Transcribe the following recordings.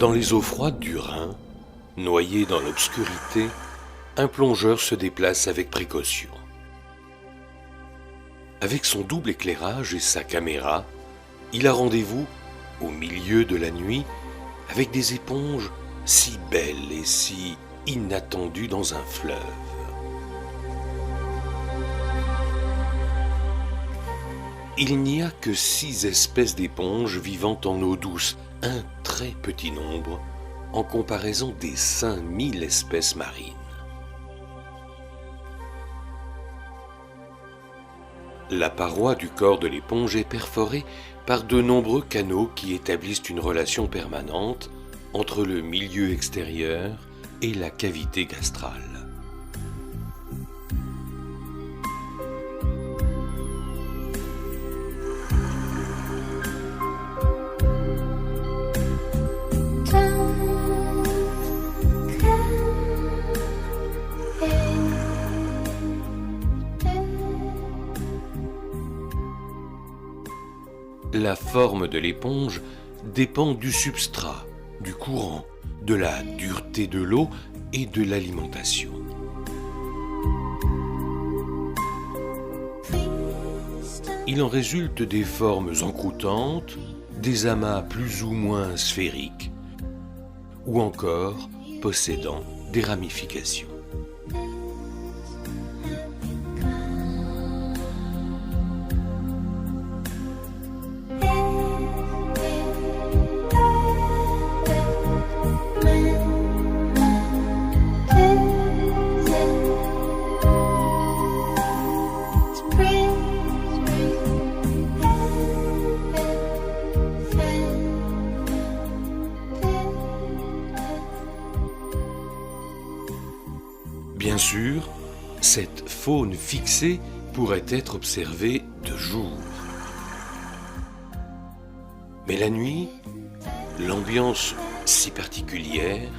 Dans les eaux froides du Rhin, noyé dans l'obscurité, un plongeur se déplace avec précaution. Avec son double éclairage et sa caméra, il a rendez-vous, au milieu de la nuit, avec des éponges si belles et si inattendues dans un fleuve. Il n'y a que 6 espèces d'éponges vivant en eau douce, un très petit nombre, en comparaison des 5000 espèces marines. La paroi du corps de l'éponge est perforée par de nombreux canaux qui établissent une relation permanente entre le milieu extérieur et la cavité gastrale. La forme de l'éponge dépend du substrat, du courant, de la dureté de l'eau et de l'alimentation. Il en résulte des formes encroutantes, des amas plus ou moins sphériques, ou encore possédant des ramifications. Bien sûr, cette faune fixée pourrait être observée de jour. Mais la nuit, l'ambiance si particulière,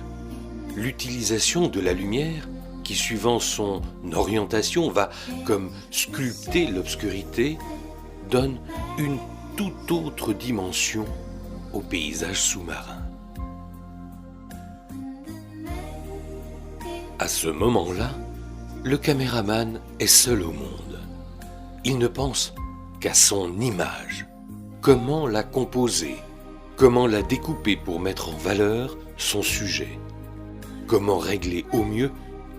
l'utilisation de la lumière qui, suivant son orientation, va comme sculpter l'obscurité, donne une toute autre dimension au paysage sous-marin. À ce moment-là, le caméraman est seul au monde. Il ne pense qu'à son image. Comment la composer? Comment la découper pour mettre en valeur son sujet? Comment régler au mieux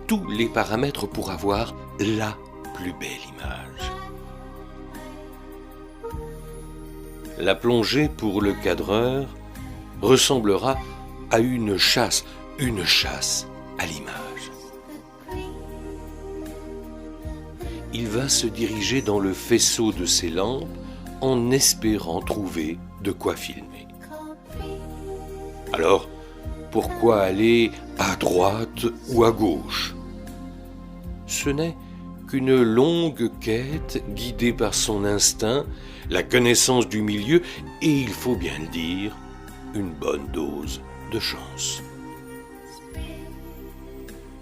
tous les paramètres pour avoir la plus belle image? La plongée pour le cadreur ressemblera à une chasse à l'image. Il va se diriger dans le faisceau de ses lampes en espérant trouver de quoi filmer. Alors, pourquoi aller à droite ou à gauche? Ce n'est qu'une longue quête guidée par son instinct, la connaissance du milieu et, il faut bien le dire, une bonne dose de chance.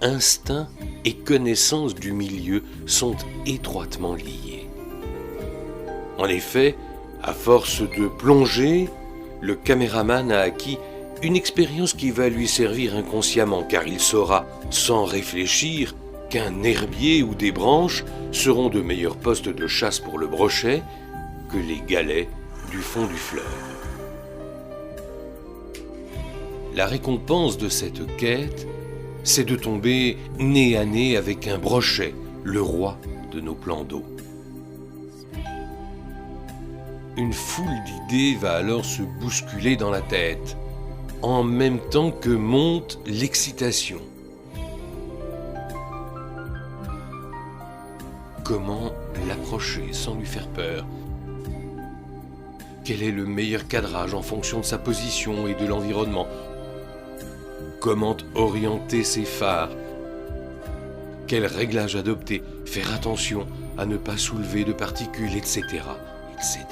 Instinct et connaissance du milieu sont étroitement liés. En effet, à force de plonger, le caméraman a acquis une expérience qui va lui servir inconsciemment, car il saura, sans réfléchir, qu'un herbier ou des branches seront de meilleurs postes de chasse pour le brochet que les galets du fond du fleuve. La récompense de cette quête, c'est de tomber nez à nez avec un brochet, le roi de nos plans d'eau. Une foule d'idées va alors se bousculer dans la tête, en même temps que monte l'excitation. Comment l'approcher sans lui faire peur? Quel est le meilleur cadrage en fonction de sa position et de l'environnement? Comment orienter ses phares? Quel réglage adopter? Faire attention à ne pas soulever de particules, etc., etc.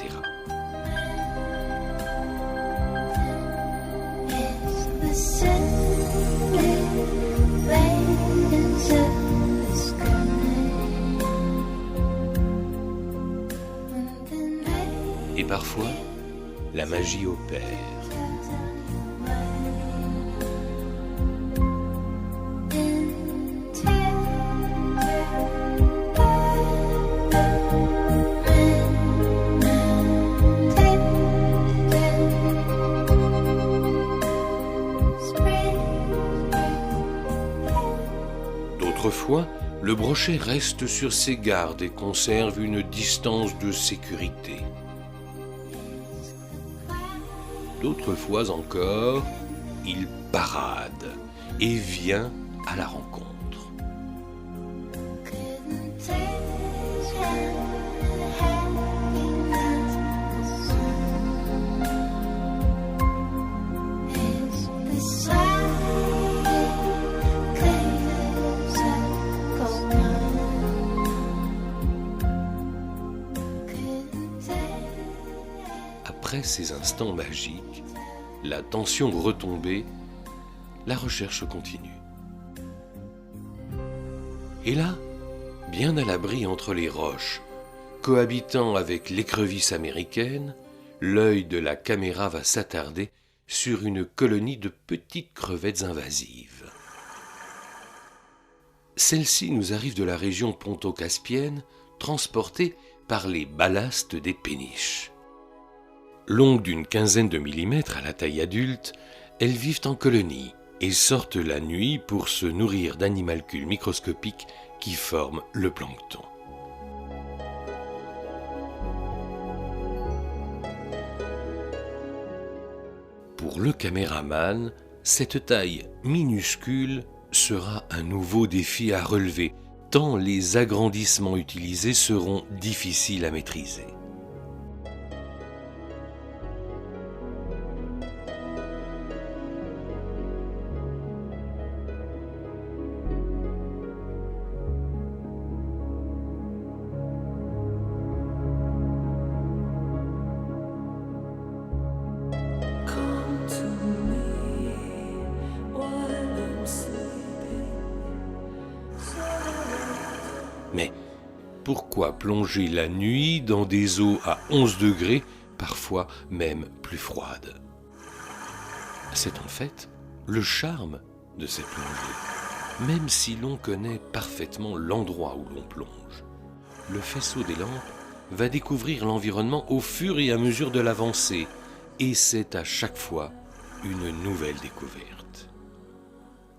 Et parfois, la magie opère. fois, le brochet reste sur ses gardes et conserve une distance de sécurité. D'autres fois encore, il parade et vient à la rencontre. Après ces instants magiques, la tension retombée, la recherche continue. Et là, bien à l'abri entre les roches, cohabitant avec l'écrevisse américaine, l'œil de la caméra va s'attarder sur une colonie de petites crevettes invasives. Celles-ci nous arrivent de la région ponto-caspienne, transportées par les ballastes des péniches. Longues d'une quinzaine de millimètres à la taille adulte, elles vivent en colonie et sortent la nuit pour se nourrir d'animalcules microscopiques qui forment le plancton. Pour le caméraman, cette taille minuscule sera un nouveau défi à relever, tant les agrandissements utilisés seront difficiles à maîtriser. Mais pourquoi plonger la nuit dans des eaux à 11 degrés, parfois même plus froides? C'est en fait le charme de cette plongée. Même si l'on connaît parfaitement l'endroit où l'on plonge, le faisceau des lampes va découvrir l'environnement au fur et à mesure de l'avancée, et c'est à chaque fois une nouvelle découverte.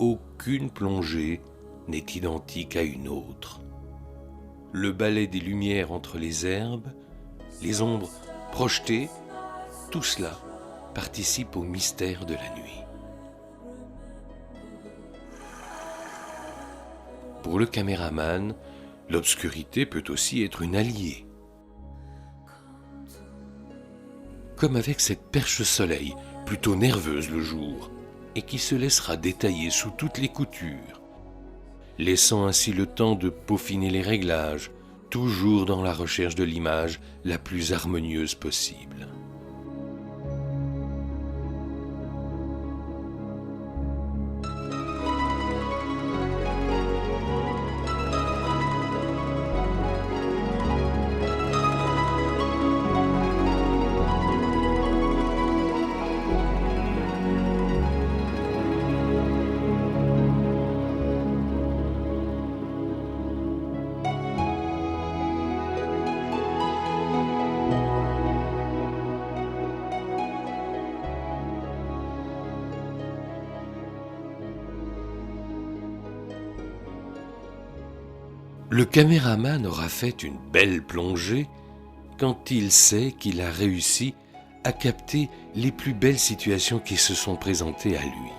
Aucune plongée n'est identique à une autre. Le balai des lumières entre les herbes, les ombres projetées, tout cela participe au mystère de la nuit. Pour le caméraman, l'obscurité peut aussi être une alliée. Comme avec cette perche-soleil, plutôt nerveuse le jour, et qui se laissera détailler sous toutes les coutures, laissant ainsi le temps de peaufiner les réglages, toujours dans la recherche de l'image la plus harmonieuse possible. Le caméraman aura fait une belle plongée quand il sait qu'il a réussi à capter les plus belles situations qui se sont présentées à lui.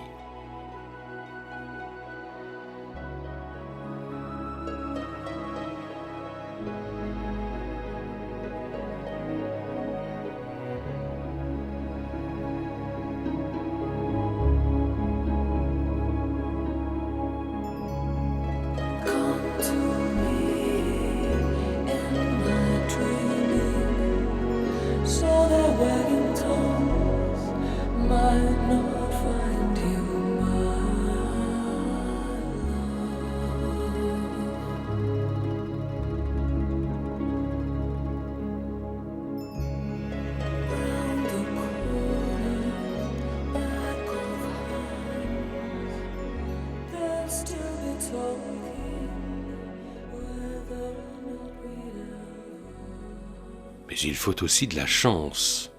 Mais il faut aussi de la chance.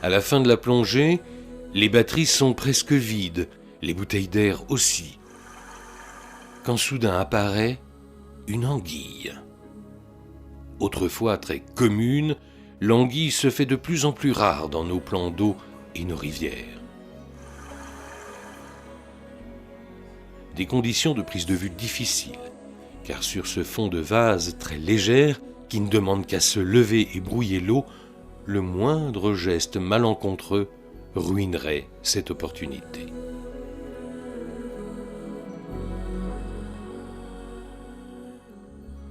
À la fin de la plongée, les batteries sont presque vides, les bouteilles d'air aussi. quand soudain apparaît une anguille. Autrefois très commune, l'anguille se fait de plus en plus rare dans nos plans d'eau et nos rivières. Des conditions de prise de vue difficiles, car sur ce fond de vase très légère, qui ne demande qu'à se lever et brouiller l'eau, le moindre geste malencontreux ruinerait cette opportunité.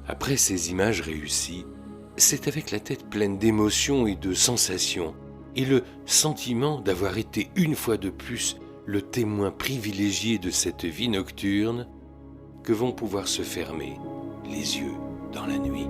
Après ces images réussies, c'est avec la tête pleine d'émotions et de sensations, et le sentiment d'avoir été une fois de plus le témoin privilégié de cette vie nocturne, que vont pouvoir se fermer les yeux dans la nuit.